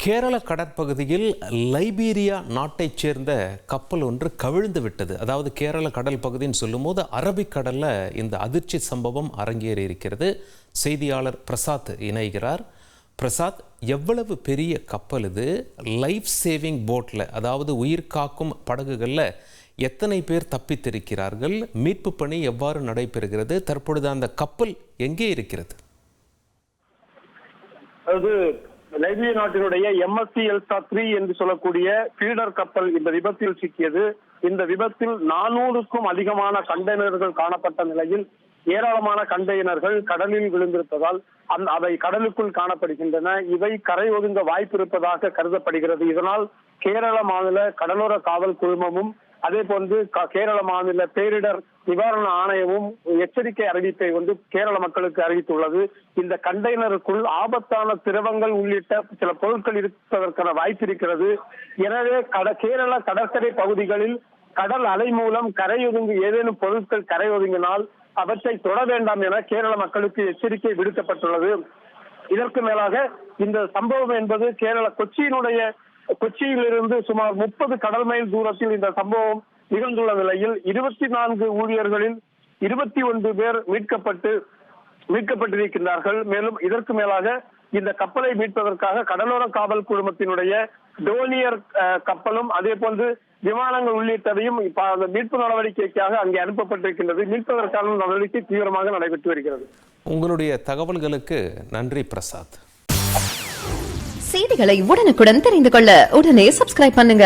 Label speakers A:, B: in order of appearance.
A: கேரள கடற்பகுதியில் லைபீரியா நாட்டைச் சேர்ந்த கப்பல் ஒன்று கவிழ்ந்து விட்டது. அதாவது கேரள கடல் பகுதின்னு சொல்லும்போது அரபிக்கடலில் இந்த அதிர்ச்சி சம்பவம் அரங்கேறி இருக்கிறது. செய்தியாளர் பிரசாத் இணைகிறார். பிரசாத், எவ்வளவு பெரிய கப்பல் இது? லைஃப் சேவிங் போட்டில், அதாவது உயிர் காக்கும் படகுகளில் எத்தனை பேர் தப்பித்திருக்கிறார்கள்? மீட்பு பணி எவ்வாறு நடைபெறுகிறது? தற்பொழுது அந்த கப்பல் எங்கே இருக்கிறது?
B: லைபீரிய நாட்டினுடைய MSC எல்சா 3 என்று சொல்லக்கூடிய ஃபீடர் கப்பல் இந்த விபத்தில் சிக்கியது. இந்த விபத்தில் 400க்கும் அதிகமான கண்டெய்னர்கள் காணப்பட்ட நிலையில் ஏராளமான கண்டெய்னர்கள் கடலில் விழுந்திருப்பதால் அவை கடலுக்குள் காணப்படுகின்றன. இவை கரை ஒதுங்க வாய்ப்பு இருப்பதாக கருதப்படுகிறது. இதனால் கேரள மாநில கடலோர காவல் குழுமமும் அதே போன்று கேரள மாநில பேரிடர் நிவாரண ஆணையமும் எச்சரிக்கை அறிவிப்பை கேரள மக்களுக்கு அறிவித்துள்ளது. இந்த கண்டெய்னருக்குள் ஆபத்தான திரவங்கள் உள்ளிட்ட சில பொருட்கள் இருப்பதற்கான வாய்ப்பு இருக்கிறது. எனவே கேரள கடற்கரை பகுதிகளில் கடல் அலை மூலம் கரையொதுங்கு ஏதேனும் பொருட்கள் கரை ஒதுங்கினால் அவற்றை தொட வேண்டாம் என கேரள மக்களுக்கு எச்சரிக்கை விடுக்கப்பட்டுள்ளது. இதற்கு மேலாக இந்த சம்பவம் என்பது கேரள கொச்சியிலிருந்து சுமார் 30 கடல் மைல் தூரத்தில் இந்த சம்பவம் நிகழ்ந்துள்ள நிலையில் 24 ஊழியர்களில் 21 பேர் மீட்கப்பட்டிருக்கின்றார்கள். மேலும் இதற்கு மேலாக இந்த கப்பலை மீட்பதற்காக கடலோர காவல் குழுமத்தினுடைய டோனியர் கப்பலும் அதே போன்று விமானங்கள் உள்ளிட்டவையும் மீட்பு நடவடிக்கைக்காக அங்கே அனுப்பப்பட்டிருக்கின்றது. மீட்பதற்கான நடவடிக்கை தீவிரமாக நடைபெற்று வருகிறது.
A: உங்களுடைய தகவல்களுக்கு நன்றி பிரசாத்.
C: செய்திகளை உடனுக்குடன் தெரிந்து கொள்ள உடனே சப்ஸ்கிரைப் பண்ணுங்க.